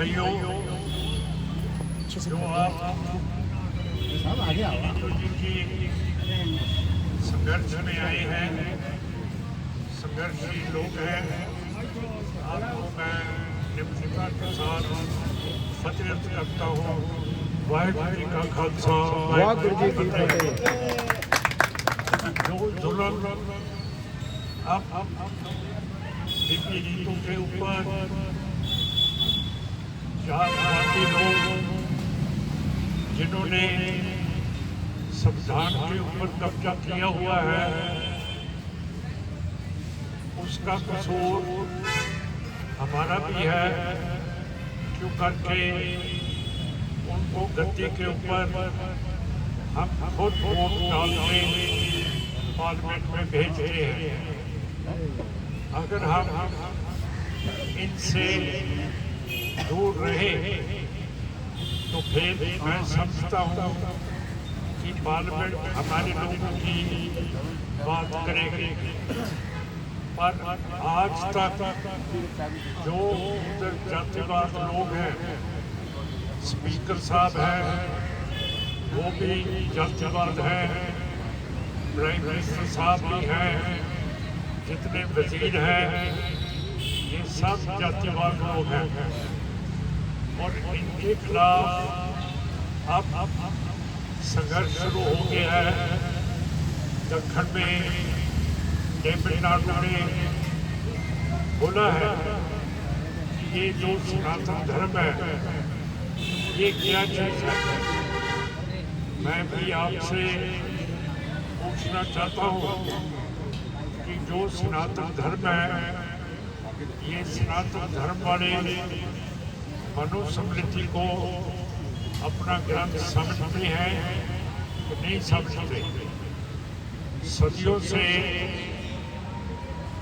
भाइयों, जो आप की संघर्ष में आए हैं, संघर्षी लोग हैं, आपको मैं निम्रता के साथ फतेह करता हूँ। वाहिगुरू जी का खालसा, वाहिगुरू जी की फतेह। जो जुल्म अब बीपी रीतों के ऊपर जातिवादी लोग जिन्होंने संविधान के ऊपर कब्जा किया हुआ है, उसका कसूर हमारा भी है। क्यों करके उनको गद्दी के ऊपर हम खुद वोट डालते पार्लियामेंट में भेजते हैं। अगर हम इनसे दूर रहे तो फिर मैं समझता हूँ कि पार्लियामेंट हमारे लोगों की बात करेगी। पर आज तक जो जातिवाद लोग हैं, स्पीकर साहब हैं, वो भी जातिवाद हैं, प्राइम मिनिस्टर साहब भी हैं, जितने वजीर हैं, ये सब जातिवाद लोग हैं। और इनके खिलाफ अब संघर्ष शुरू हो गया है। दक्षिण में तमिलनाडु ने बोला है कि ये जो सनातन धर्म है, ये क्या चीज है। मैं भी आपसे पूछना चाहता हूँ कि जो सनातन धर्म है, ये सनातन धर्म वाले मनुस्मृति को अपना ग्रंथ समझते हैं कि नहीं समझते। सदियों से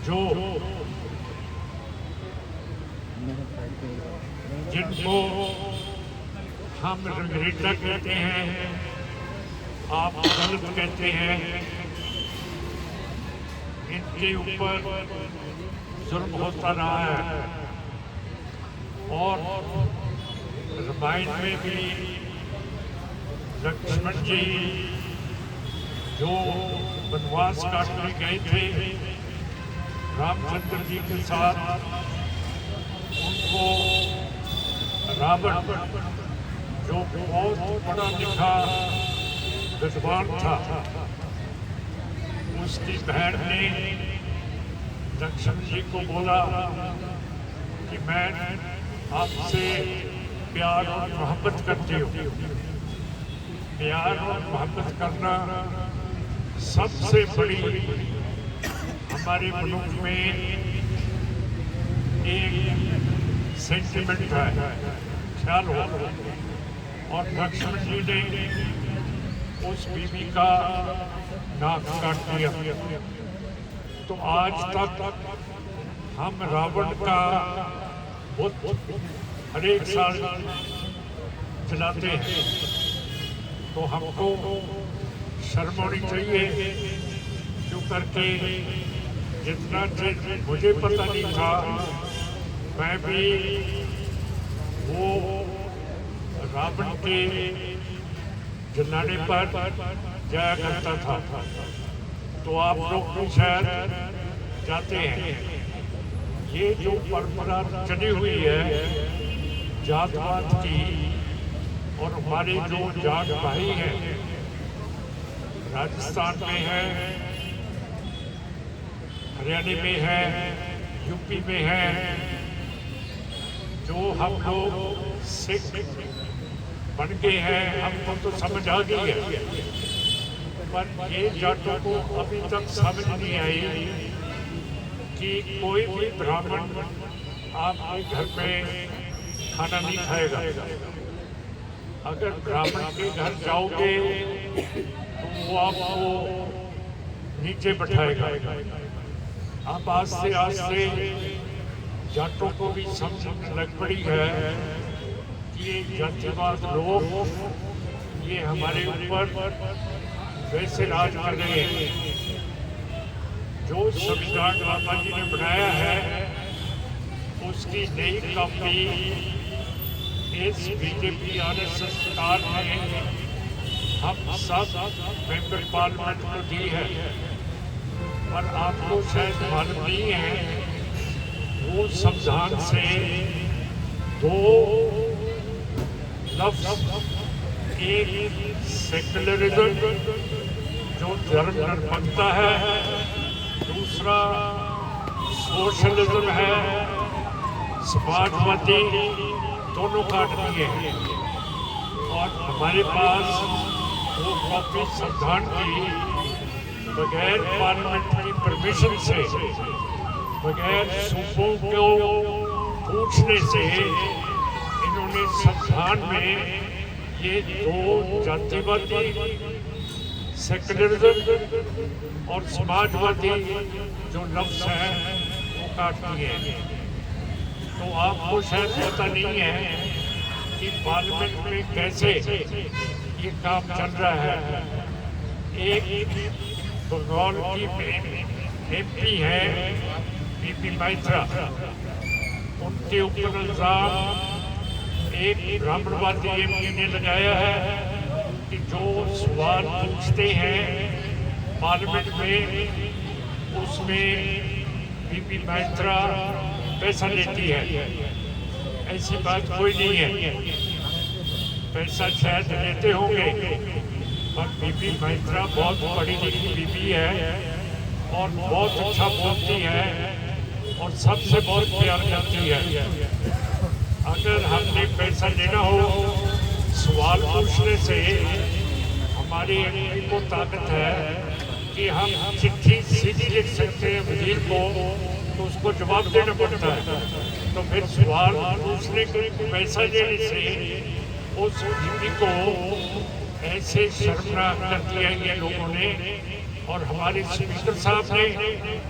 जो जिनको हम रंगरेटा कहते हैं, आप दलित कहते हैं, इनके ऊपर जुल्म होता रहा है। और रामायण में भी लक्ष्मण जी जो वनवास काटने गए थे रामचंद्र जी के साथ, उनको रावण जो बहुत बड़ा लिखा विद्वान था, उसकी बहन ने लक्ष्मण जी को बोला कि मैं आपसे प्यार और मोहब्बत करती हूँ। प्यार और मोहब्बत करना सबसे बड़ी हमारे मुल्क में एक सेंटिमेंट है, ख्याल हो। और लक्ष्मण जी ने उस बीवी का नाक काट दिया। तो आज तक हम रावण का बुत हर एक साल जलाते हैं। तो हमको शर्म होनी चाहिए। क्यों करके जितना मुझे पता नहीं था, मैं भी वो रावण के जलाने पर जाया करता था। तो आप लोग भी शायद जाते हैं। ये जो परंपरा चली हुई है जातवाद की, और हमारे जो जाट भाई हैं, राजस्थान में है, हरियाणा में है, यूपी में है, जो हम लोग सिख बन गए हैं, हमको तो समझ आ गई है। पर ये जाटों को अभी तक समझ नहीं आई कि कोई भी ब्राह्मण आपके घर में खाना नहीं खाएगा। अगर ब्राह्मण के घर जाओगे तो वो आपको नीचे बैठाएगा। अब आस्ते आस्ते जाटों को भी समझ लग पड़ी है कि ये जातिवाद लोग ये हमारे ऊपर वैसे राज कर रहे हैं। जो संविधान बाबा जी ने बनाया है, उसकी नई कॉपी इस बीजेपी आरएसएस सरकार ने हम सब मेंबर पार्लियामेंट को दी है, पर आपको शायद मालूम नहीं है वो संविधान से दो लफ्ज, एक सेकुलरिज्म जो धर्मनिरपेक्षता है, दूसरा सोशलिज्म है, समाजवादी, दोनों काट दिए हैं। और हमारे पास वो कॉपी संविधान की बगैर पार्लियामेंट की परमिशन से, बगैर सूबों को पूछने से इन्होंने संविधान में ये दो जातिवादी, सेकुलरिज्म और समाजवादी जो लफ्ज है वो काट दिए हैं। तो आपको शायद पता नहीं है कि पार्लियामेंट में कैसे ये काम चल रहा है। एक बंगाल की एमपी है बीपी मैत्रा, उनके ऊपर इल्जाम एक ब्राह्मणवादी एमपी ने लगाया है कि जो सवाल पूछते हैं पार्लियामेंट में उसमें बीपी मैत्रा पैसा लेती है। ऐसी बात कोई नहीं है, पैसा शायद लेते होंगे, पर बीबी मैत्रा बहुत पढ़ी लिखी बीबी है और बहुत अच्छा बोलती है और सबसे बहुत प्यार करती है। अगर हमने पैसा लेना हो सवाल पूछने से, हमारी एमपी को ताकत है कि हम चिट्ठी सीधी लिख सकते हैं वजीर को, तो उसको जवाब देना पड़ता है। तो फिर सवाल पूछने के पैसा लेने से उस बीबी को ऐसे शर्मनाक कर दिया ये लोगों ने। और हमारे स्पीकर साहब ने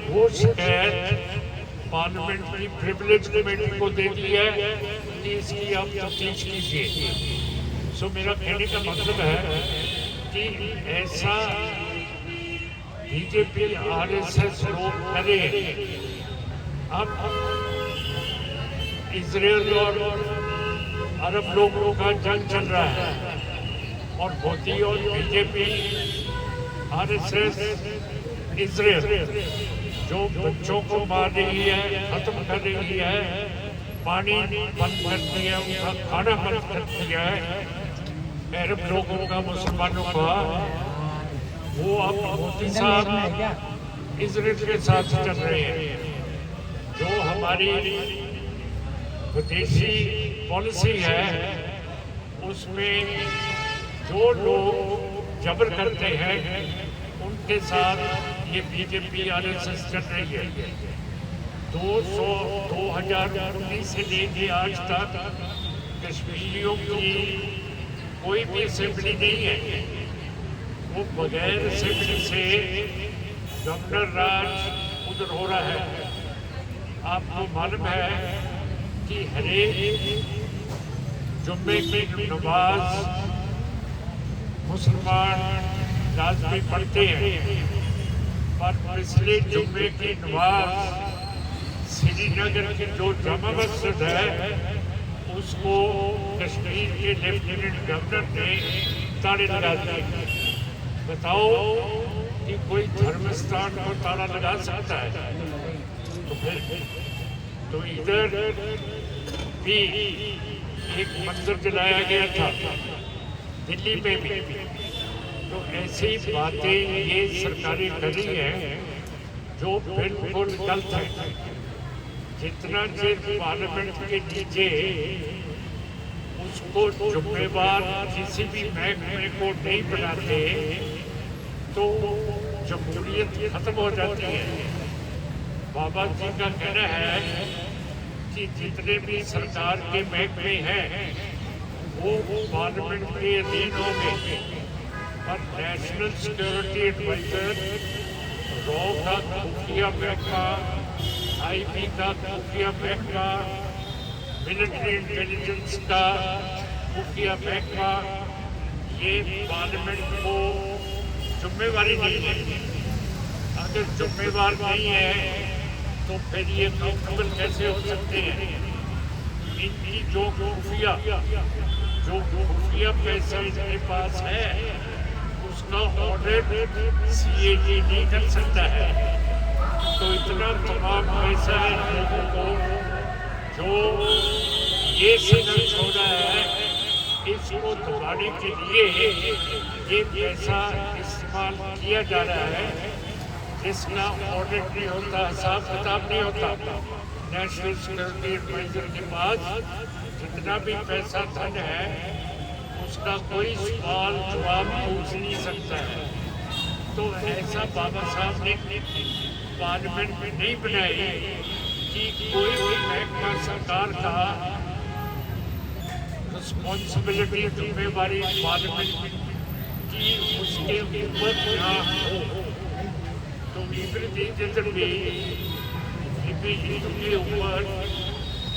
वो शिकायत पार्लियामेंट की प्रिविलेज कमेटी को दे दी है कि इसकी आप तफ्तीश कीजिए। सो मेरा कहने का मतलब है कि ऐसा बीजेपी आरएसएस लोग करें। अब इजराइल और अरब लोगों का जंग चल रहा है और मोदी और बीजेपी आरएसएस इजराइल जो बच्चों को मार रही है, खत्म कर रही है, पानी बंद कर दिया, उनका खाना बंद कर दिया है अरब लोगों का, मुसलमानों का, वो अब मोदी साहब इजराइल के साथ चल रहे हैं। जो हमारी विदेशी पॉलिसी है उसमें जो लोग जबर करते हैं उनके साथ ये बीजेपी आरएसएस चल रही है। 2019 से लेके आज तक कश्मीरियों की कोई भी असेंबली नहीं है, वो बगैर असेंबली से गवर्नर राज उधर हो रहा है। आपको मालूम है कि हरेक जुम्मे की नमाज मुसलमान लाजमी पढ़ते हैं, पर पिछले जुम्मे की नमाज श्रीनगर की जो जामा मस्जिद है उसको कश्मीर के लेफ्टिनेंट गवर्नर ने ताले लगा दिए। बताओ कि कोई धर्मस्थान को ताला लगा सकता है? तो इधर भी एक मंदिर जलाया गया था, दिल्ली में भी। तो ऐसी बातें ये सरकारें कर रही हैं जो बिल्कुल गलत है। जितना देर पार्लियामेंट के नीचे उसको जिम्मेवार किसी भी महकमे को नहीं बनाते तो जमहूरियत खत्म हो जाती है। बाबा जी का कहना है कि जितने भी सरकार के महकमे हैं वो पार्लियामेंट के अधीन होंगे, और नेशनल सिक्योरिटी एडवाइजर, रॉ का खुफिया महकमा, आईबी का खुफिया महकमा, मिलिट्री इंटेलिजेंस का खुफिया महकमा, ये पार्लियामेंट को जिम्मेवारी नहीं है। अगर जिम्मेवार नहीं है तो फिर ये अकाउंटेबल कैसे हो सकते हैं? इनकी जो खुफिया पैसा इनके पास है उसका ऑडिट CAG नहीं कर सकता है। तो इतना तमाम पैसा है लोगों को जो ये सदन छोड़ा है इसको दबाने के लिए ये पैसा इस्तेमाल किया जा रहा है जिसका ऑडिट नहीं होता, हिसाब किताब नहीं होता। नेशनल सिक्योरिटी एडवाइजर के पास जितना भी पैसा धन है उसका कोई सवाल जवाब पूछ नहीं सकता है। तो ऐसा बाबा साहब ने पार्लियामेंट में नहीं बनाई कि कोई भी महकमा सरकार का रिस्पॉन्सिबिलिटी जिम्मेवारी पार्लियामेंट की उसके ऊपर ना हो। तो के ऊपर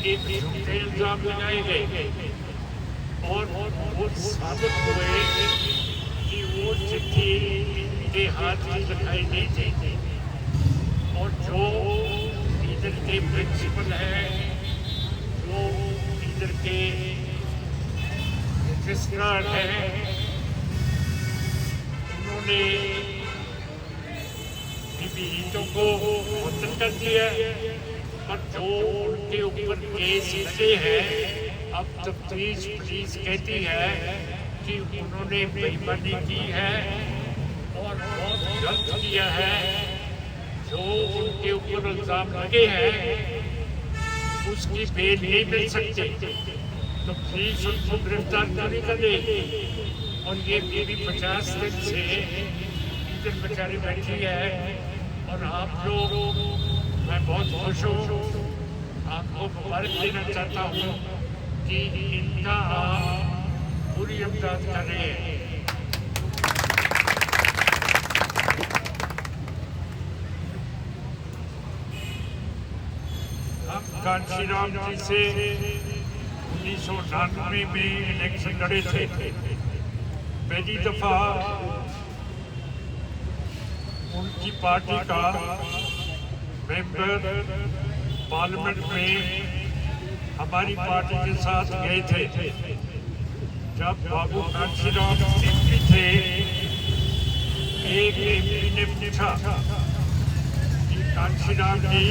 एक झूठे इल्जाम लगाए गए और वो साबित हुए कि वो चिट्ठी इनके हाथ में दिखाई नहीं थी और जो इधर के प्रिंसिपल हैं, जो इधर के रजिस्ट्रार हैं, उन्होंने पीड़ितों को वतन कर दिया और जो उनके ऊपर केस लगे हैं अब तफ्तीश पुलिस कहती है कि उन्होंने बेईमानी की है और बहुत गलत किया है। जो उनके ऊपर इल्जाम लगे हैं उसकी बेल नहीं मिल सकती, तो पुलिस उनको गिरफ्तार नहीं करे। और ये मेरी 50 दिन से इधर बेचारी बैठी है और आप लोग, मैं बहुत खुश हूँ, आपको मुबारक देना चाहता हूँ कि इनका आप पूरी इमदाद कर रहे हैं। हम कांशीराम जी से 1998 में इलेक्शन लड़े थे। पहली दफा उनकी पार्टी का मेंबर पार्लियामेंट में हमारी पार्टी के साथ गए थे। जब बाबू कांशीराम MP थे, एक MP ने पूछा कि कांशीराम जी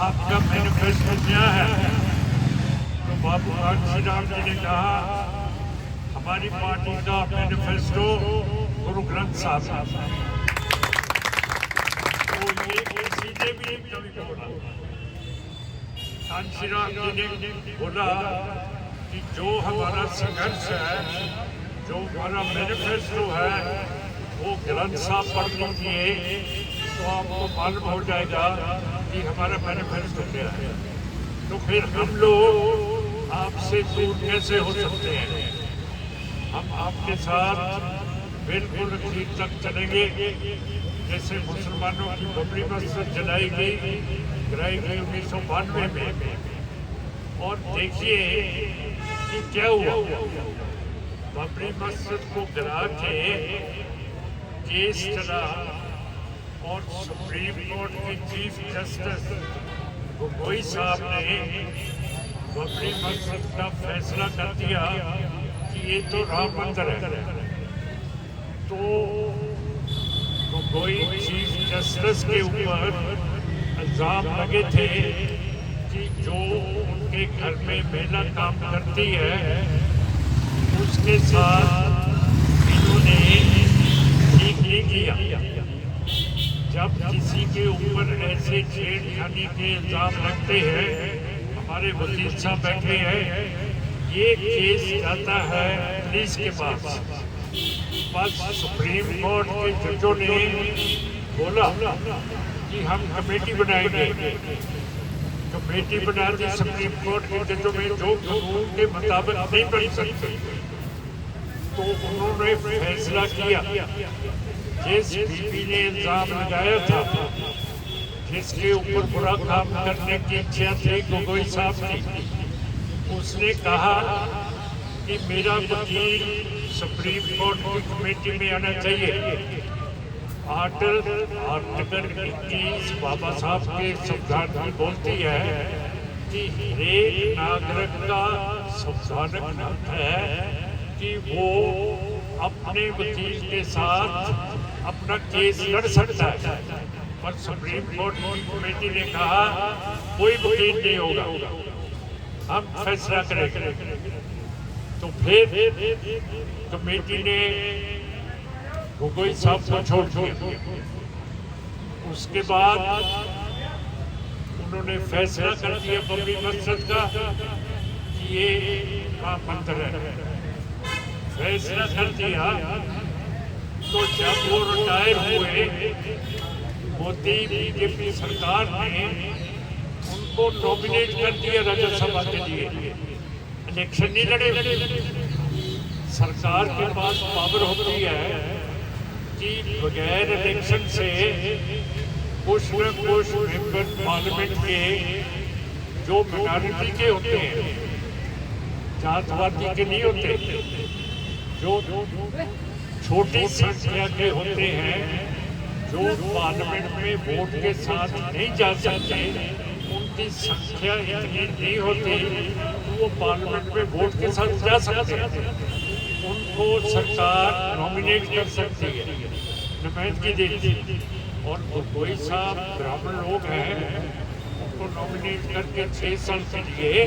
आपका मैनिफेस्टो क्या है? तो बाबू कांशीराम जी ने कहा हमारी पार्टी का मैनिफेस्टो गुरु ग्रंथ साहब। तो ये किसी ने भी कभी बोला, कांशीराम जी ने बोला कि जो हमारा संघर्ष है, जो हमारा मैनिफेस्टो है, वो ग्रंथ साहब पढ़ लीजिए तो आपको मालूम हो जाएगा कि हमारा मैनिफेस्टो क्या है। तो फिर हम लोग आपसे दूर कैसे हो सकते हैं? हम आपके साथ बिल्कुल ठीक तक चलेंगे। जैसे मुसलमानों की बबरी मस्जिद गिराई गई 1992 में, और देखिए कि क्या हुआ। बबरी मस्जिद को गिरा के केस चला और सुप्रीम कोर्ट के चीफ जस्टिस गोगोई साहब ने बबरी मस्जिद का फैसला कर दिया कि ये तो राम मंदिर है। तो गोगोई चीफ जस्टिस के ऊपर इल्जाम लगे थे कि जो उनके घर में महिला काम करती है उसके साथ इन्होंने ठीक नहीं किया। जब किसी के ऊपर ऐसे छेड़खानी के इल्जाम लगते हैं, हमारे वकील साहब बैठे हैं, ये केस जाता है पुलिस के पास। बस सुप्रीम कोर्ट के जजों ने बोला कि हम कमेटी बनाएंगे। कमेटी बना दी सुप्रीम कोर्ट के जजों में, जो कानून के मुताबिक नहीं बन सकते। तो उन्होंने फैसला किया, जिस बीबी ने इल्जाम लगाया था, जिसके ऊपर बुरा काम करने की इच्छा थी गोगोई साहब की, उसने कहा कि मेरा वकील सुप्रीम कोर्ट की कमेटी में आना चाहिए। आर्टिकल 21 बाबा साहब के संविधान में बोलती है कि हरेक नागरिक का संवैधानिक हक है कि वो अपने वकील के साथ अपना केस लड़ सकता है। पर सुप्रीम कोर्ट की कमेटी ने कहा कोई वकील नहीं होगा, हम फैसला करेंगे। तो फिर कमेटी ने गोगोई साहब को छोड़ दिया। उसके बाद उन्होंने फैसला कर दिया बबरी मस्जिद का कि ये मंदिर है, फैसला कर दिया। तो जब वो रिटायर हुए, मोदी बीजेपी सरकार ने उनको नॉमिनेट कर दिया राज्यसभा के लिए। इलेक्शन नहीं लड़े। सरकार के पास पावर होती है कि बगैर इलेक्शन से कुछ न कुछ मेंबर पार्लियामेंट के जो मिनॉरिटी के होते हैं, जातवादी के नहीं होते, जो छोटी संख्या के होते हैं, जो पार्लियामेंट में वोट के साथ नहीं जा सकते, उनकी संख्या इतनी नहीं होती तो वो पार्लियामेंट में वोट के साथ जा सकते हैं। उनको सरकार नॉमिनेट कर सकती है, नुमाइंदगी देती। और गोगोई साहब ब्राह्मण लोग हैं, उनको नॉमिनेट करके 6 साल के लिए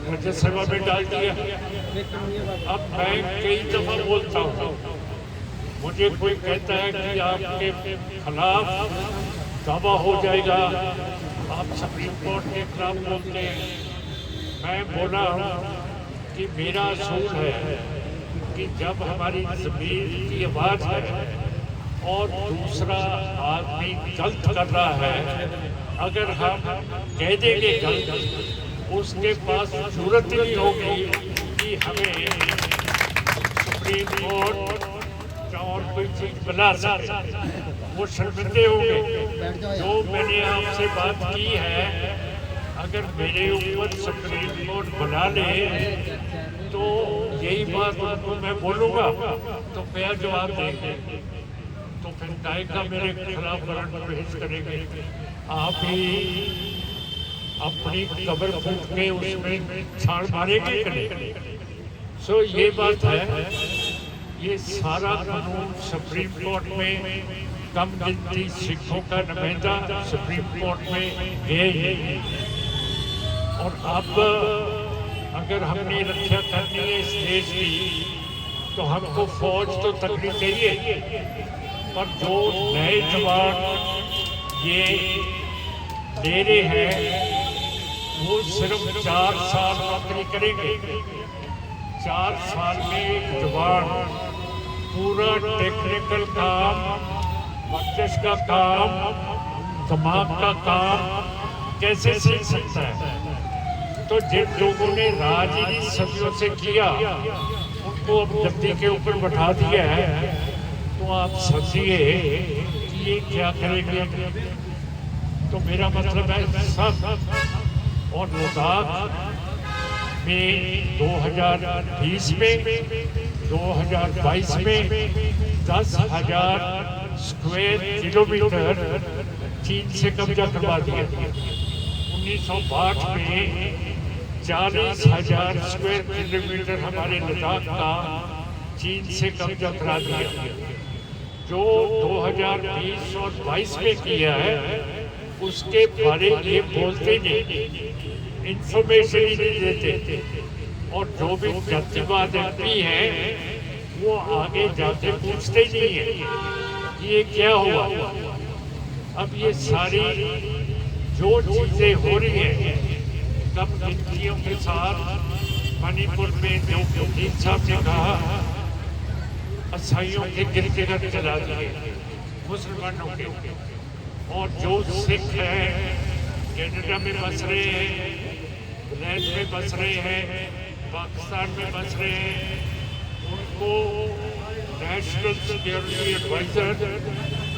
राज्यसभा में डाल दिया। अब मैं कई दफा बोलता हूँ, मुझे कोई कहता है कि आपके खिलाफ दावा हो जाएगा, आप सुप्रीम कोर्ट के खिलाफ बोलते हैं। मैं बोला हूँ कि मेरा असूल है कि जब हमारी ज़मीर की आवाज़ है और दूसरा आदमी गलत कर रहा है, अगर हम कह देंगे गलत, उसके पास जरूरत नहीं होगी कि हमें सुप्रीम कोर्ट और कोई चीज बना सके, वो शर्मिंदे होंगे। जो मैंने आपसे बात की है, अगर मेरे ऊपर सुप्रीम कोर्ट बना ले तो यही बात उनको मैं बोलूँगा तो क्या जवाब देंगे? तो फिर काय का मेरे खिलाफ वारंट पेश करेंगे? आप ही अपनी कब्र फूट के उसमें छाड़ मारेंगे कि नहीं? सो ये बात है। ये सारा कानून सुप्रीम कोर्ट में कम गिनती सिखों का नुमाइंदा सुप्रीम कोर्ट में गए। और अब अगर हमने रक्षा करनी है इस देश की तो हमको फौज तो तगड़ी चाहिए, पर जो नए जवान ये ले रहे हैं वो सिर्फ 4 साल नौकरी करेंगे। 4 साल में जवान पूरा टेक्निकल काम, मस्तिष्क का काम, दिमाग का काम कैसे सीख सकता है? तो जिन लोगों ने राजनीति सदियों से किया उनको अब गद्दी के ऊपर बैठा दिया है, तो आप सोचिए कि ये क्या करेंगे। तो मेरा मतलब है सब। और लद्दाख में 2020 में 2022 में 10,000 स्क्वायर किलोमीटर चीन से कब्जा करवा दिया। 1962 में 40,000 स्क्वायर किलोमीटर हमारे लद्दाख का चीन से कब्जा करा दिया। जो 2020 और 22 में किया है उसके बारे में ये बोलते नहीं, इंफॉर्मेशन ही नहीं देते। और जो भी जातिवाद एमपी हैं वो आगे जाके पूछते नहीं है ये क्या हुआ। अब ये सारी जो चीज़ें हो रही हैं कम गिनतियों के साथ, मणिपुर में जो वकील साहब ने कहा ईसाइयों के गिरगिट चला दिए मुसलमानों के, और जो सिख हैं कनाडा में बस रहे हैं, इंग्लैंड में बस रहे हैं, पाकिस्तान में बस रहे हैं, उनको नेशनल सिक्योरिटी एडवाइजर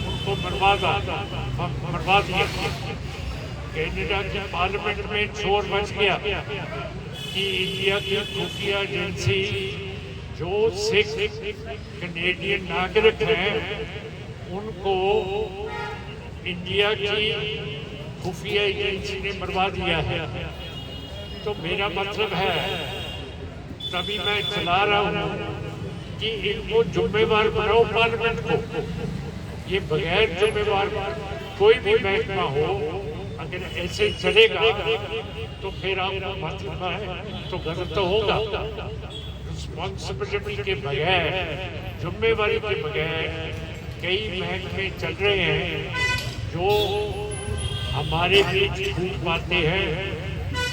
उनको मरवा दिया। कनाडा की पार्लियामेंट में शोर मच गया कि इंडिया की खुफिया एजेंसी जो सिख कनेडियन नागरिक हैं उनको इंडिया की खुफिया एजेंसी ने मरवा दिया है। तो मेरा मतलब है, तभी मैं चला रहा हूँ कि इनको जिम्मेवार बनाओ पार्लियामेंट को। ये बगैर जिम्मेवार कोई भी महकमा हो, अगर ऐसे चलेगा तो फिर आपको मतलब है तो गलत तो होगा। रिस्पॉन्सिबिलिटी के बगैर, जिम्मेवारी के बगैर कई महकमे चल रहे हैं जो हमारे बीच फूट पाते हैं,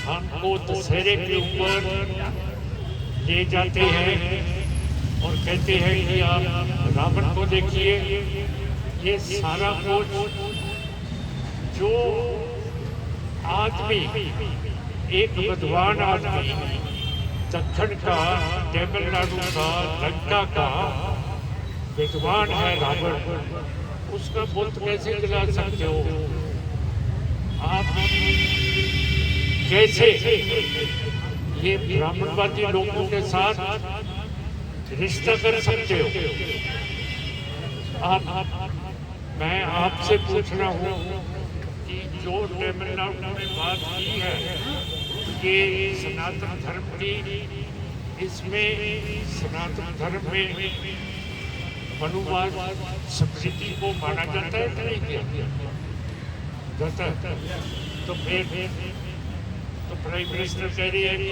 हमको दशहरे के ऊपर ले जाते हैं और कहते हैं कि आप रावण को देखिए। ये सारा कुछ जो आदमी, एक विद्वान आदमी दक्षिण का, तमिलनाडु का, लंका का विद्वान है रावण, उसका बुत कैसे जला सकते हो आप? कैसे ये ब्राह्मणवादी लोगों के साथ रिश्ता कर सकते हो आप? मैं आपसे पूछ रहा हूँ कि जो तमिलनाडु में बात की है कि सनातन धर्म की, इसमें सनातन धर्म में मनुवाद संस्कृति को माना जाता है कि नहीं किया जाता है? तो फिर तो प्राइम मिनिस्टर कह रही है कि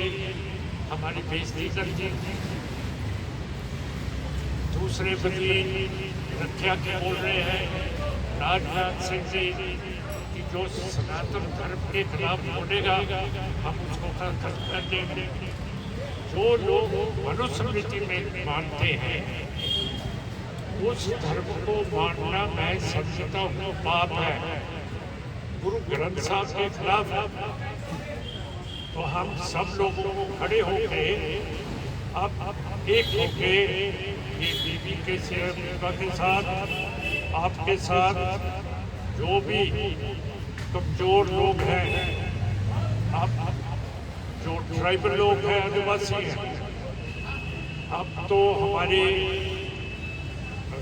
हमारी बेइज्जती कर दी। दूसरे बदली रक्षा के बोल रहे हैं राजनाथ सिंह जी कि जो सनातन धर्म के खिलाफ बोलेगा हम उसको खत्म कर देंगे। जो लोग मनुस्मृति में मानते हैं उस धर्म को मानना मैं समझता हूँ पाप है, गुरु ग्रंथ साहब के खिलाफ। तो हम सब लोगों को खड़े होकर अब एक होके ये बीबी के साथ, आपके साथ, जो भी कमजोर लोग हैं, आप जो ट्राइबल लोग हैं, आदिवासी हैं, अब तो हमारे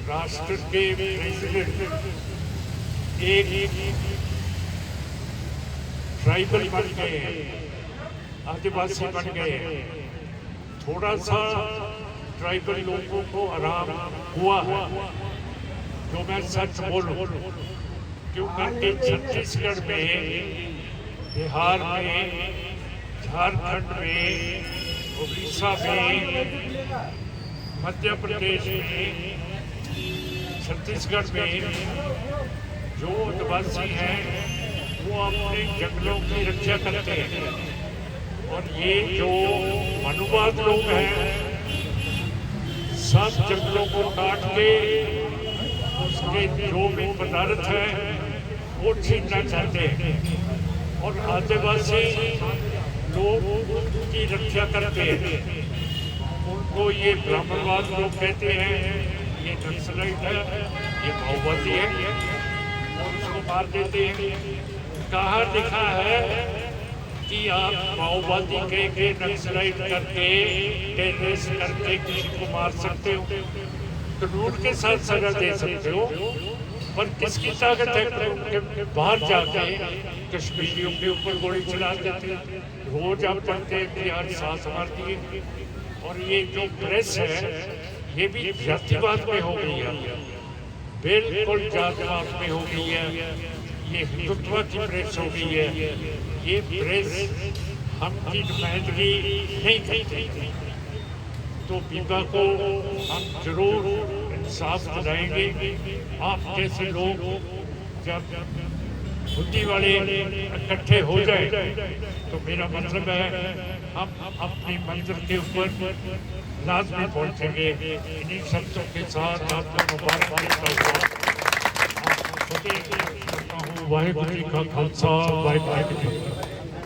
राष्ट्र के प्रेसिडेंट एक ट्राइबल बन गए हैं, आदिवासी बन गए हैं। थोड़ा सा ट्राइबल लोगों को आराम हुआ है, जो मैं सच बोलूं, क्योंकि छत्तीसगढ़ में, बिहार में, झारखंड में, उड़ीसा में, मध्य प्रदेश में, छत्तीसगढ़ में जो आदिवासी हैं वो अपने जंगलों की रक्षा करते हैं। और ये जो मनुवाद लोग हैं सब जंगलों को काट के उसके जो भी पदार्थ है वो छीनना चाहते हैं और आदिवासी लोग की रक्षा करते हैं। उनको ये ब्राह्मणवाद लोग कहते हैं, ये नक्सलाइट है, ये माओवादी है और उसको मार देते हैं। कहाँ लिखा है कि आप माओवादी कह के, नक्सलाइट करके, टेररिस्ट करके किसी को मार सकते हो, कानून के साथ सजा दे सकते हो, पर किसकी ताकत है बाहर जाके कश्मीरियों के ऊपर गोली चला देते? रोज आप पढ़ते हैं कि आज 7 मार दिए। और ये जो प्रेस है ये भी जातिवाद में हो गई है, बिल्कुल जातिवाद में हो गई है, ये हिंदुत्व की प्रेस हो गई है। ये प्रेस हमकी नुमाइंदगी नहीं करती। तो बीबा को हम जरूर इंसाफ दिलाएंगे। आप जैसे लोग जब बुद्धि वाले इकट्ठे हो जाए तो मेरा मतलब है हम अपनी मंजिल के ऊपर लाजमी पहुंचेंगे। इन्हीं शब्दों के साथ आपको मुबारक देता हूँ। वाहिगुरू जी का खालसा, वाहिगुरू जी की फतेह।